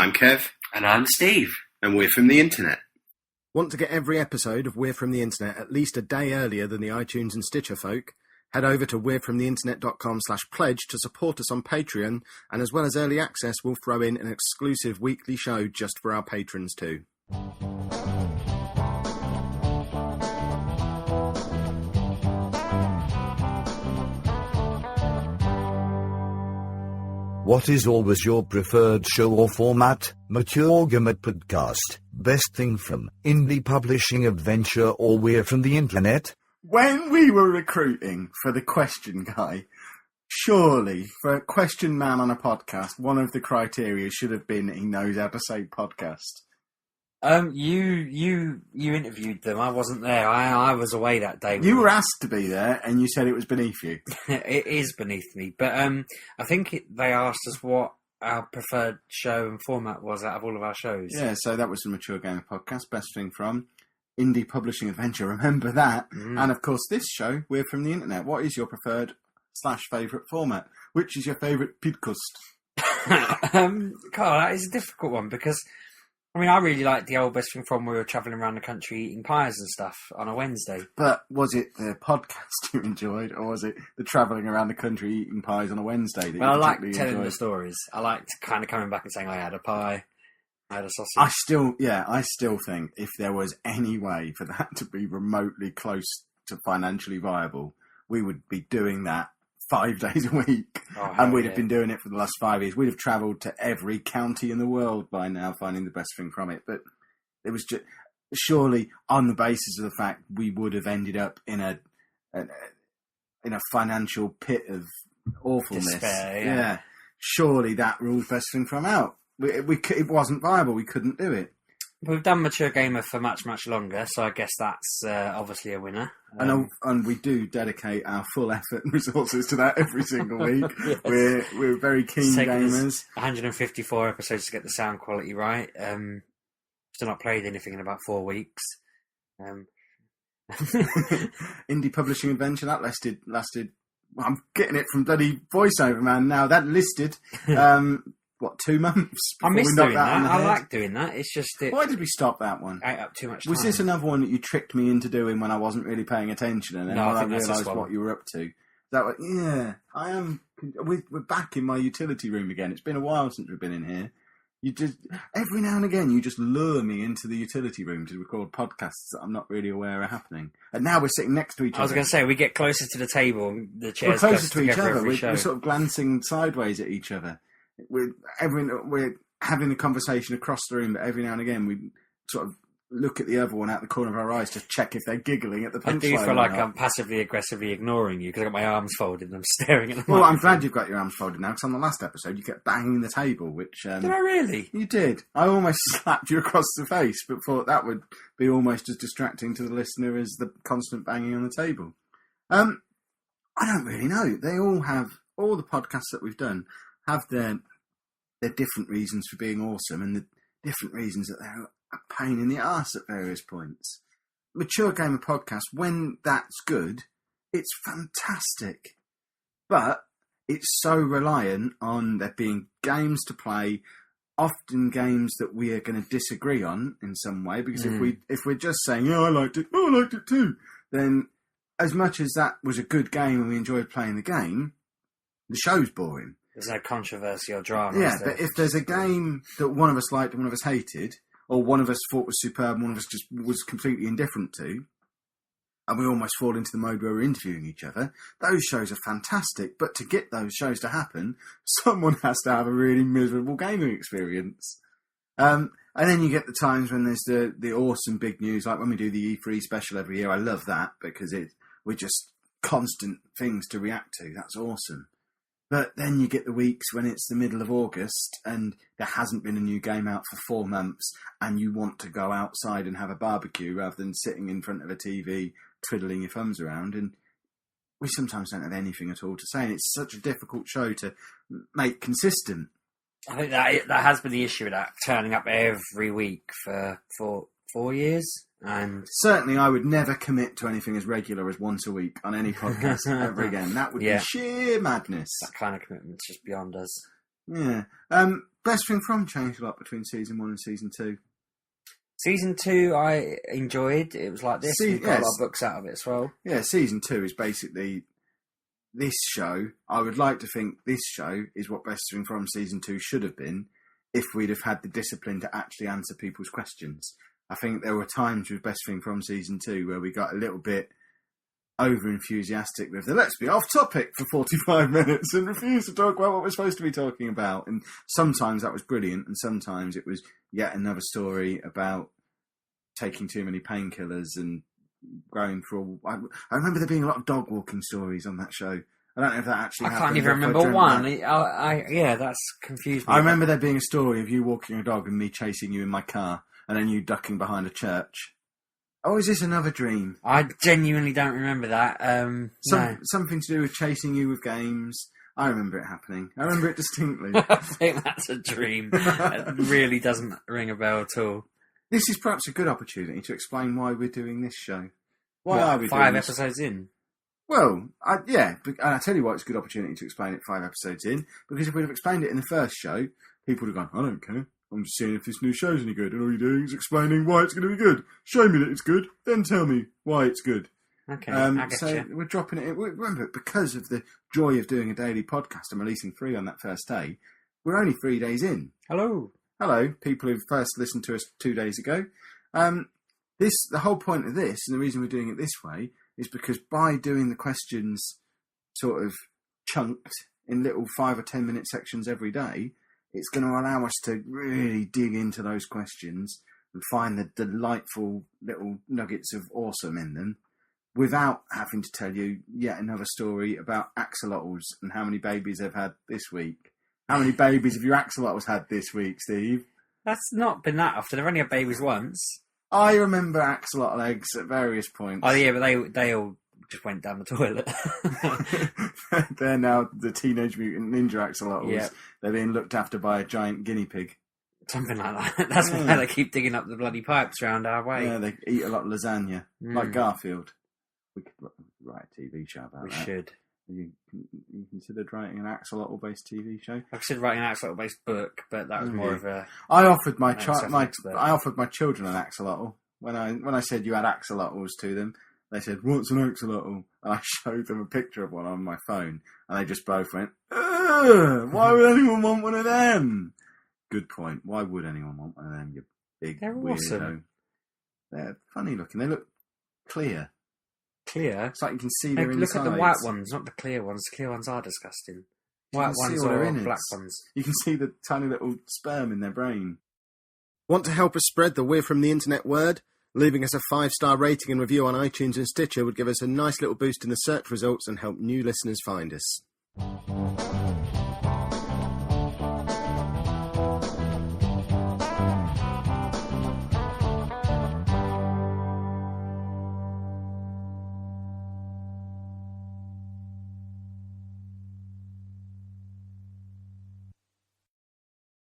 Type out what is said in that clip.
I'm Kev. And I'm Steve. And we're from the internet. Want to get every episode of We're From The Internet at least a day earlier than the iTunes and Stitcher folk? Head over to we'refromtheinternet.com/pledge to support us on Patreon, and as well as early access, we'll throw in an exclusive weekly show just for our patrons too. What is always your preferred show or format? Mature Gamer Podcast. Best thing from indie publishing adventure or We're From The Internet? When we were recruiting for the question guy, surely for a question man on a podcast, one of the criteria should have been he knows how to say podcast. You interviewed them. I wasn't there. I was away that day. You were asked to be there, and you said it was beneath you. It is beneath me, but I think they asked us what our preferred show and format was out of all of our shows. Yeah, so that was the Mature Gamer Podcast. Best thing from indie publishing adventure. Remember that. And of course, this show, We're From The Internet. What is your preferred / favourite format? Which is your favourite podcast? Carl, that is a difficult one because. I mean, I really liked the old Best Thing From we were travelling around the country eating pies and stuff on a Wednesday. But was it the podcast you enjoyed, or was it the travelling around the country eating pies on a Wednesday that you I liked telling enjoyed? the stories. I liked kind of coming back and saying I had a pie, I had a sausage. I still think if there was any way for that to be remotely close to financially viable, we would be doing that 5 days a week, and we'd have been doing it for the last 5 years. We'd have travelled to every county in the world by now, finding the best thing from it. But it was just surely on the basis of the fact we would have ended up in a financial pit of awfulness. Despair, yeah. Surely that ruled best thing from out. It wasn't viable. We couldn't do it. We've done Mature Gamer for much, much longer, so I guess that's obviously a winner. And we do dedicate our full effort and resources to that every single week. Yes. We're very keen gamers. 154 episodes to get the sound quality right. Still not played anything in about 4 weeks. Indie publishing adventure that lasted. I'm getting it from bloody voiceover man now. That listed. 2 months? I miss doing that. I like doing that. It's just why did we stop that one? Ate up too much time. Was this another one that you tricked me into doing when I wasn't really paying attention, and then I realised what you were up to? I am. We're back in my utility room again. It's been a while since we've been in here. You just every now and again you just lure me into the utility room to record podcasts that I'm not really aware are happening. And now we're sitting next to each other. I was going to say we get closer to the table. And the chairs we're closer to each other. We're sort of glancing sideways at each other. We're having a conversation across the room, but every now and again we sort of look at the other one out the corner of our eyes to check if they're giggling at the punchline. I do feel like I'm passively aggressively ignoring you because I've got my arms folded and I'm staring at them. Well, I'm glad you've got your arms folded now because on the last episode you kept banging the table, which... Did I really? You did. I almost slapped you across the face, but thought that would be almost as distracting to the listener as the constant banging on the table. I don't really know. They all the podcasts that we've done have their different reasons for being awesome and the different reasons that they're a pain in the arse at various points. Mature Gamer Podcast, when that's good, it's fantastic. But it's so reliant on there being games to play, often games that we are going to disagree on in some way, because if we're just saying, I liked it too, then as much as that was a good game and we enjoyed playing the game, the show's boring. There's no controversy or drama. Yeah, but if there's a game that one of us liked and one of us hated, or one of us thought was superb and one of us just was completely indifferent to, and we almost fall into the mode where we're interviewing each other, those shows are fantastic. But to get those shows to happen, someone has to have a really miserable gaming experience. And then you get the times when there's the awesome big news, like when we do the E3 special every year. I love that because we're just constant things to react to. That's awesome. But then you get the weeks when it's the middle of August and there hasn't been a new game out for 4 months and you want to go outside and have a barbecue rather than sitting in front of a TV twiddling your thumbs around. And we sometimes don't have anything at all to say. And it's such a difficult show to make consistent. I think that has been the issue with that, turning up every week for 4 years. And certainly I would never commit to anything as regular as once a week on any podcast ever again. That would be sheer madness. That kind of commitment's just beyond us. Yeah. Best Thing From changed a lot between season 1 and season 2. Season 2 I enjoyed. It was like this. We got a lot yes. of books out of it as well. Yeah, season 2 is basically this show. I would like to think this show is what Best Thing From season 2 should have been if we'd have had the discipline to actually answer people's questions. I think there were times with Best Thing From season 2 where we got a little bit over-enthusiastic with the let's be off topic for 45 minutes and refuse to talk about what we're supposed to be talking about. And sometimes that was brilliant, and sometimes it was yet another story about taking too many painkillers and going for... I remember there being a lot of dog walking stories on that show. I don't know if that actually happened. I can't even remember one. Yeah, that's confused me. I remember there being a story of you walking a dog and me chasing you in my car and then you ducking behind a church. Oh, is this another dream? I genuinely don't remember that. No. Something to do with chasing you with games. I remember it happening. I remember it distinctly. I think that's a dream. It really doesn't ring a bell at all. This is perhaps a good opportunity to explain why we're doing this show. Why are we 5 doing this? episodes in? Well, yeah, and I'll tell you why it's a good opportunity to explain it 5 episodes in, because if we'd have explained it in the first show, people would have gone, I don't care. I'm just seeing if this new show's any good, and all you're doing is explaining why it's going to be good. Show me that it's good, then tell me why it's good. Okay, I get so you. we're dropping it in. Remember, because of the joy of doing a daily podcast and releasing 3 on that first day, we're only 3 days in. Hello, people who've first listened to us 2 days ago. The whole point of this, and the reason we're doing it this way, is because by doing the questions sort of chunked in little 5 or 10 minute sections every day, it's going to allow us to really dig into those questions and find the delightful little nuggets of awesome in them without having to tell you yet another story about axolotls and how many babies they've had this week. How many babies have your axolotls had this week, Steve? that's not been that often. They've only had babies once. I remember axolotl eggs at various points. Oh yeah, but they all just went down the toilet. They're now the Teenage Mutant Ninja Axolotls. Yep. They're being looked after by a giant guinea pig. Something like that. That's why they keep digging up the bloody pipes round our way. Yeah, they eat a lot of lasagna, like Garfield. We could write a TV show about We that. should. You considered writing an axolotl-based TV show? I considered writing an axolotl-based book, but that was more of a... I offered my expert. I offered my children an axolotl. When I said you had axolotls to them, they said, "What's an axolotl?" And I showed them a picture of one on my phone, and they just both went, "Ugh, why would anyone want one of them?" Good point. Why would anyone want one of them, you big They're weirdo? awesome. They're funny looking. They look clear. Clear? It's like you can see Hey, their look insides. at the white ones, not the clear ones. The clear ones are disgusting. White can see ones all their or innards. black ones. You can see the tiny little sperm in their brain. Want to help us spread the We're From the Internet word? Leaving us a 5-star rating and review on iTunes and Stitcher would give us a nice little boost in the search results and help new listeners find us.